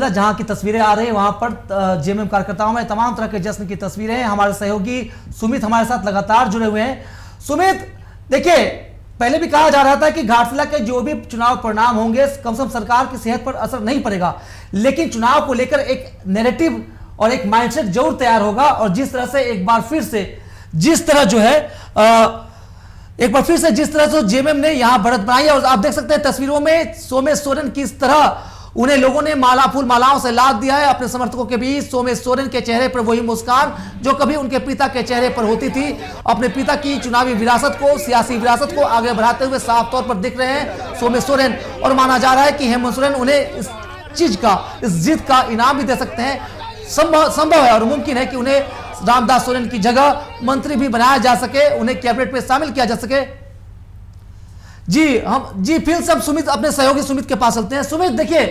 जिला जहां की तस्वीरें आ रही है वहां पर जेएमएम कार्यकर्ताओं में तमाम तरह के जश्न की तस्वीरें हैं। हमारे सहयोगी सुमित हमारे साथ लगातार जुड़े हुए हैं। सुमित, देखिए, पहले भी कहा जा रहा था कि घाटशिला के जो भी चुनाव परिणाम होंगे कम से कम सरकार की सेहत पर असर नहीं पड़ेगा, लेकिन चुनाव को लेकर एक नैरेटिव और एक माइंडसेट जरूर तैयार होगा। और जिस तरह से एक बार फिर से जिस तरह से जेएमएम ने यहां बढ़त बनाई है, और आप देख सकते हैं तस्वीरों में सोमेश सोरेन किस तरह उन्हें लोगों ने फूल मालाओं से लाद दिया है अपने समर्थकों के बीच। सोमेश सोरेन के चेहरे पर वही मुस्कान जो कभी उनके पिता के चेहरे पर होती थी। अपने पिता की चुनावी विरासत को, सियासी विरासत को आगे बढ़ाते हुए साफ तौर पर दिख रहे हैं सोमेश सोरेन। और माना जा रहा है कि हेमंत सोरेन उन्हें इस चीज का, इस जीत का इनाम भी दे सकते हैं। संभव है और मुमकिन है कि उन्हें रामदास सोरेन की जगह मंत्री भी बनाया जा सके, उन्हें कैबिनेट में शामिल किया जा सके। जी फिर सब सुमित, अपने सहयोगी सुमित के पास चलते हैं। सुमित, देखिए,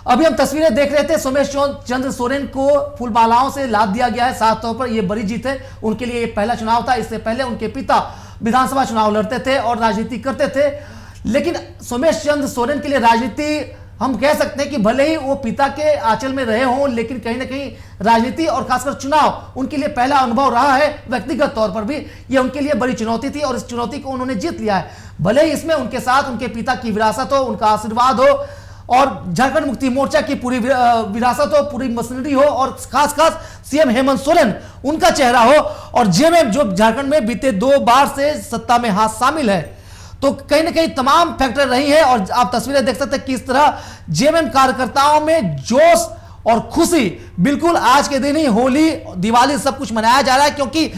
अभी हम तस्वीरें देख रहे थे, सोमेश चंद्र सोरेन को फूलमालाओं से लाद दिया गया है। साफ तौर पर यह बड़ी जीत है उनके लिए। ये पहला चुनाव था, इससे पहले उनके पिता विधानसभा चुनाव लड़ते थे और राजनीति करते थे। लेकिन सोमेश चंद्र सोरेन के लिए राजनीति, हम कह सकते हैं कि भले ही वो पिता के आंचल में रहे हों, लेकिन कहीं ना कहीं राजनीति और खासकर चुनाव उनके लिए पहला अनुभव रहा है। व्यक्तिगत तौर पर भी ये उनके लिए बड़ी चुनौती थी और इस चुनौती को उन्होंने जीत लिया है। भले ही इसमें उनके साथ उनके पिता की विरासत हो, उनका आशीर्वाद हो, और झारखंड मुक्ति मोर्चा की पूरी विरासत हो, पूरी मशीनरी हो, और खास सीएम हेमंत सोरेन उनका चेहरा हो, और जेएमएम जो झारखंड में बीते 2 बार से सत्ता में हाथ शामिल है, तो कहीं ना कहीं तमाम फैक्टर रही है। और आप तस्वीरें देख सकते हैं किस तरह जेएमएम कार्यकर्ताओं में जोश और खुशी, बिल्कुल आज के दिन ही होली, दिवाली सब कुछ मनाया जा रहा है। क्योंकि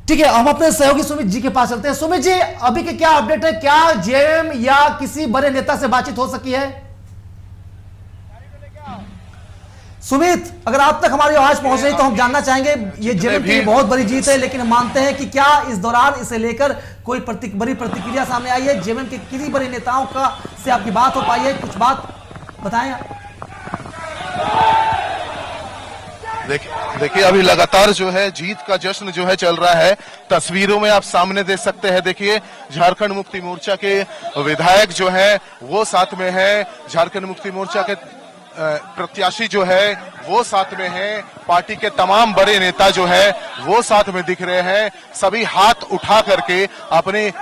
ठीक है, हम अपने सहयोगी सुमित जी के पास चलते हैं। सुमित जी, अभी के क्या अपडेट है? क्या जेएमएम या किसी बड़े नेता से बातचीत हो सकी है? सुमित, अगर आप तक हमारी आवाज पहुंच रही तो हम जानना चाहेंगे। ये जेएमएम की बहुत बड़ी जीत है, लेकिन हम मानते हैं कि क्या इस दौरान इसे लेकर कोई बड़ी प्रतिक्रिया सामने आई है? जेएमएम के किसी बड़े नेताओं का से आपकी बात हो पाई है? कुछ बात बताएं। देखिए अभी लगातार जो है जीत का जश्न जो है चल रहा है। तस्वीरों में आप सामने देख सकते हैं। देखिए, झारखंड मुक्ति मोर्चा के विधायक जो है वो साथ में है, झारखंड मुक्ति मोर्चा के प्रत्याशी जो है वो साथ में है, पार्टी के तमाम बड़े नेता जो है वो साथ में दिख रहे हैं। सभी हाथ उठा करके अपने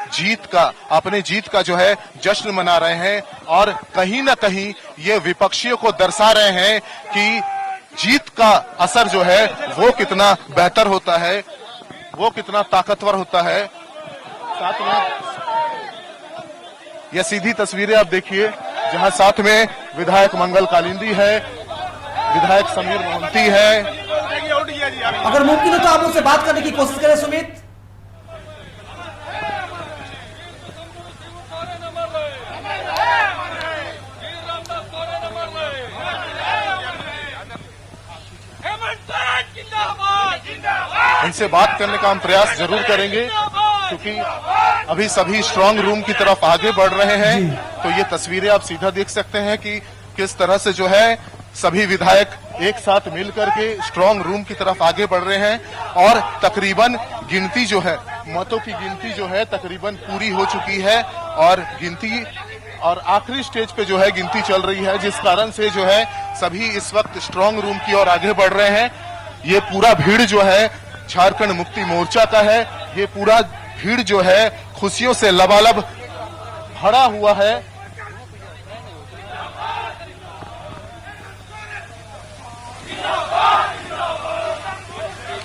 जीत का जो है जश्न मना रहे हैं, और कहीं ना कहीं ये विपक्षियों को दर्शा रहे हैं कि जीत का असर जो है वो कितना बेहतर होता है, वो कितना ताकतवर होता है। साथ में ये सीधी तस्वीरें आप देखिए, जहां साथ में विधायक मंगल कालिंदी है, विधायक समीर मोहंती है। अगर मुमकिन हो तो आप उनसे बात करने की कोशिश करें सुमित। इनसे बात करने का हम प्रयास जरूर करेंगे, क्योंकि अभी सभी स्ट्रांग रूम की तरफ आगे बढ़ रहे हैं। तो ये तस्वीरें आप सीधा देख सकते हैं कि किस तरह से जो है सभी विधायक एक साथ मिलकर के स्ट्रांग रूम की तरफ आगे बढ़ रहे हैं, और तकरीबन गिनती जो है, मतों की गिनती जो है तकरीबन पूरी हो चुकी है, और गिनती और आखिरी स्टेज पे जो है गिनती चल रही है, जिस कारण से जो है सभी इस वक्त स्ट्रांग रूम की ओर आगे बढ़ रहे हैं। ये पूरा भीड़ जो है झारखंड मुक्ति मोर्चा का है, ये पूरा भीड़ जो है खुशियों से लबालब भरा हुआ है।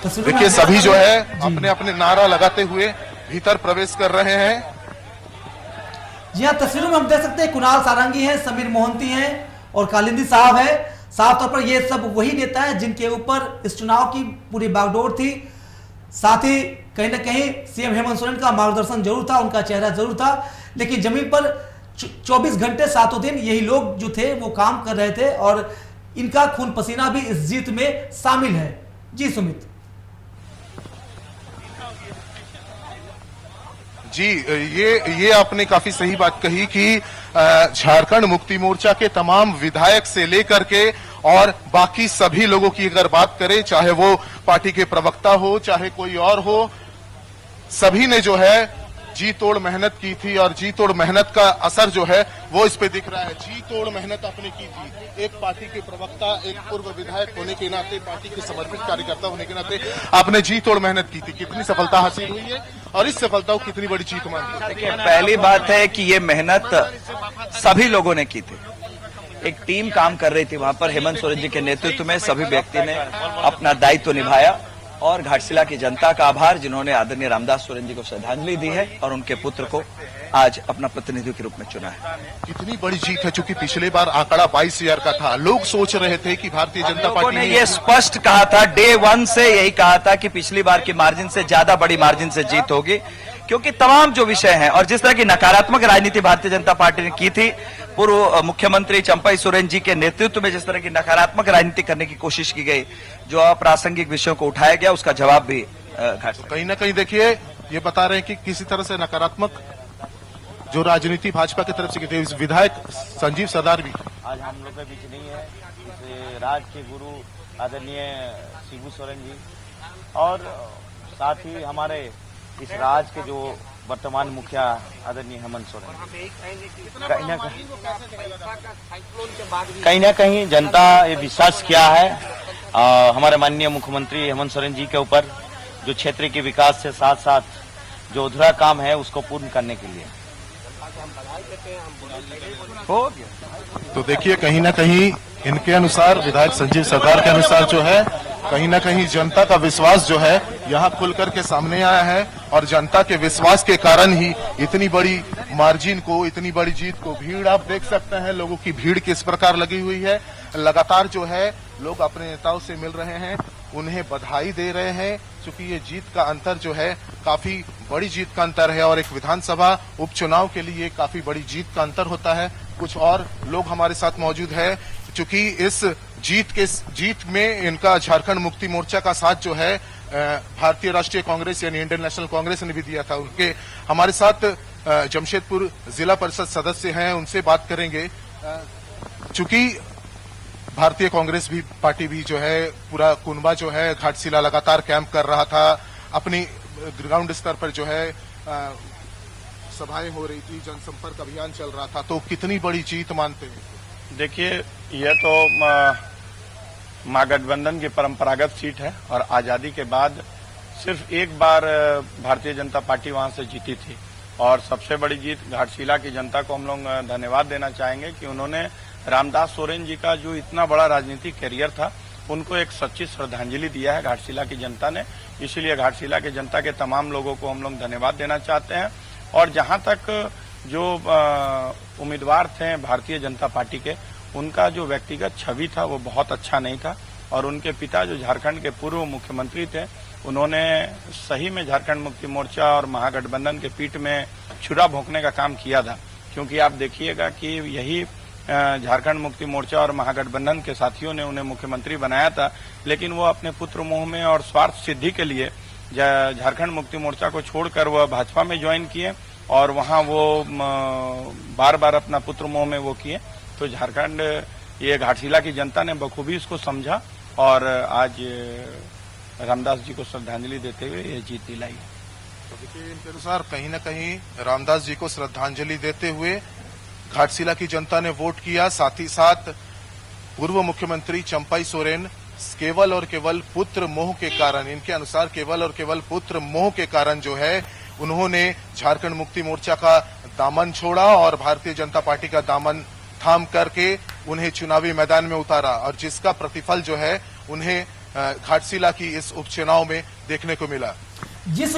देखिए सभी जो है अपने अपने नारा लगाते हुए भीतर प्रवेश कर रहे हैं। जी हाँ, तस्वीरों में हम देख सकते हैं कुणाल सारंगी हैं, समीर मोहंती हैं और कालिंदी साहब है। साफ तौर पर ये सब वही नेता है जिनके ऊपर इस चुनाव की पूरी बागडोर थी। साथ ही कहीं ना कहीं सीएम हेमंत सोरेन का मार्गदर्शन जरूर था, उनका चेहरा जरूर था, लेकिन जमीन पर 24 घंटे 7 दिन यही लोग जो थे वो काम कर रहे थे, और इनका खून पसीना भी इस जीत में शामिल है। जी सुमित। जी, ये आपने काफी सही बात कही कि झारखंड मुक्ति मोर्चा के तमाम विधायक से लेकर के और बाकी सभी लोगों की अगर बात करें, चाहे वो पार्टी के प्रवक्ता हो चाहे कोई और हो, सभी ने जो है जी तोड़ मेहनत की थी और जी तोड़ मेहनत का असर जो है वो इस पे दिख रहा है। जी तोड़ मेहनत आपने की थी, एक पार्टी के प्रवक्ता, एक पूर्व विधायक होने के नाते, पार्टी के समर्पित कार्यकर्ता होने के नाते आपने जी तोड़ मेहनत की थी। कितनी सफलता हासिल हुई है और इस सफलता को कितनी बड़ी जीत मानते हैं? देखिए, पहली बात है कि ये मेहनत सभी लोगों ने की थी। एक टीम काम कर रही थी वहां पर, हेमंत सोरेन जी के नेतृत्व में सभी व्यक्ति ने अपना दायित्व निभाया और घाटशिला की जनता का आभार जिन्होंने आदरणीय रामदास सोरेन जी को श्रद्धांजलि दी है और उनके पुत्र को आज अपना प्रतिनिधि के रूप में चुना है। कितनी बड़ी जीत है, चूंकि पिछले बार आंकड़ा 22,000 का था। लोग सोच रहे थे कि भारतीय जनता पार्टी ने ये स्पष्ट कहा था, डे 1 से यही कहा था कि पिछली बार की मार्जिन से ज्यादा बड़ी मार्जिन से जीत होगी, क्योंकि तमाम जो विषय हैं और जिस तरह की नकारात्मक राजनीति भारतीय जनता पार्टी ने की थी, पूर्व मुख्यमंत्री चंपई सोरेन जी के नेतृत्व में जिस तरह की नकारात्मक राजनीति करने की कोशिश की गई, जो अप्रासंगिक विषयों को उठाया गया, उसका जवाब भी कहीं ना कहीं देखिए ये बता रहे हैं कि किसी तरह से नकारात्मक जो राजनीति भाजपा की तरफ से की थी। विधायक संजीव सरदार भी आज हम लोग के बीच नहीं है, इसे राज के गुरु आदरणीय शिबू सोरेन जी और साथ ही हमारे इस राज के जो वर्तमान मुखिया आदरणीय हेमंत सोरेन। कहीं ना कहीं जनता ये विश्वास किया है हमारे माननीय मुख्यमंत्री हेमंत सोरेन जी के ऊपर, जो क्षेत्र के विकास से साथ साथ जो अधूरा काम है उसको पूर्ण करने के लिए। हो गया। तो देखिए कहीं ना कहीं इनके अनुसार, विधायक संजीव सरदार के अनुसार जो है, कहीं ना कहीं जनता का विश्वास जो है यहाँ खुल करके सामने आया है और जनता के विश्वास के कारण ही इतनी बड़ी मार्जिन को, इतनी बड़ी जीत को, भीड़ आप देख सकते हैं, लोगों की भीड़ किस प्रकार लगी हुई है। लगातार जो है लोग अपने नेताओं से मिल रहे हैं, उन्हें बधाई दे रहे हैं, क्योंकि ये जीत का अंतर जो है काफी बड़ी जीत का अंतर है और एक विधानसभा उपचुनाव के लिए काफी बड़ी जीत का अंतर होता है। कुछ और लोग हमारे साथ मौजूद है, क्योंकि इस जीत में इनका झारखंड मुक्ति मोर्चा का साथ जो है भारतीय राष्ट्रीय कांग्रेस यानी इंडियन नेशनल कांग्रेस ने भी दिया था। उनके हमारे साथ जमशेदपुर जिला परिषद सदस्य हैं, उनसे बात करेंगे। चूंकि भारतीय कांग्रेस भी पार्टी भी जो है, पूरा कुनबा जो है घाटशिला लगातार कैंप कर रहा था, अपनी ग्राउंड स्तर पर जो है सभाएं हो रही थी, जनसंपर्क अभियान चल रहा था, तो कितनी बड़ी जीत मानते हैं? देखिए, यह तो महागठबंधन की परंपरागत सीट है और आजादी के बाद सिर्फ एक बार भारतीय जनता पार्टी वहां से जीती थी और सबसे बड़ी जीत घाटशिला की जनता को हम लोग धन्यवाद देना चाहेंगे कि उन्होंने रामदास सोरेन जी का जो इतना बड़ा राजनीतिक करियर था, उनको एक सच्ची श्रद्धांजलि दिया है घाटशिला की जनता ने। इसीलिए घाटशिला की जनता के तमाम लोगों को हम लोग धन्यवाद देना चाहते हैं। और जहां तक जो उम्मीदवार थे भारतीय जनता पार्टी के, उनका जो व्यक्तिगत छवि था वो बहुत अच्छा नहीं था और उनके पिता जो झारखंड के पूर्व मुख्यमंत्री थे, उन्होंने सही में झारखंड मुक्ति मोर्चा और महागठबंधन के पीठ में छुरा भोंकने का काम किया था। क्योंकि आप देखिएगा कि यही झारखंड मुक्ति मोर्चा और महागठबंधन के साथियों ने उन्हें मुख्यमंत्री बनाया था, लेकिन वो अपने पुत्र मोह में और स्वार्थ सिद्धि के लिए झारखंड मुक्ति मोर्चा को छोड़कर वह भाजपा में ज्वाइन किए और वहां वो बार बार अपना पुत्र मोह में वो किए। तो झारखंड, ये घाटशिला की जनता ने बखूबी इसको समझा और आज रामदास जी को श्रद्धांजलि देते हुए ये जीत दिलाई है। तो देखिए, इनके अनुसार कहीं न कहीं रामदास जी को श्रद्धांजलि देते हुए घाटशिला की जनता ने वोट किया। साथ ही साथ पूर्व मुख्यमंत्री चंपई सोरेन केवल और केवल पुत्र मोह के कारण, इनके अनुसार केवल और केवल पुत्र मोह के कारण जो है उन्होंने झारखंड मुक्ति मोर्चा का दामन छोड़ा और भारतीय जनता पार्टी का दामन थाम करके उन्हें चुनावी मैदान में उतारा और जिसका प्रतिफल जो है उन्हें घाटशिला की इस उपचुनाव में देखने को मिला। जिस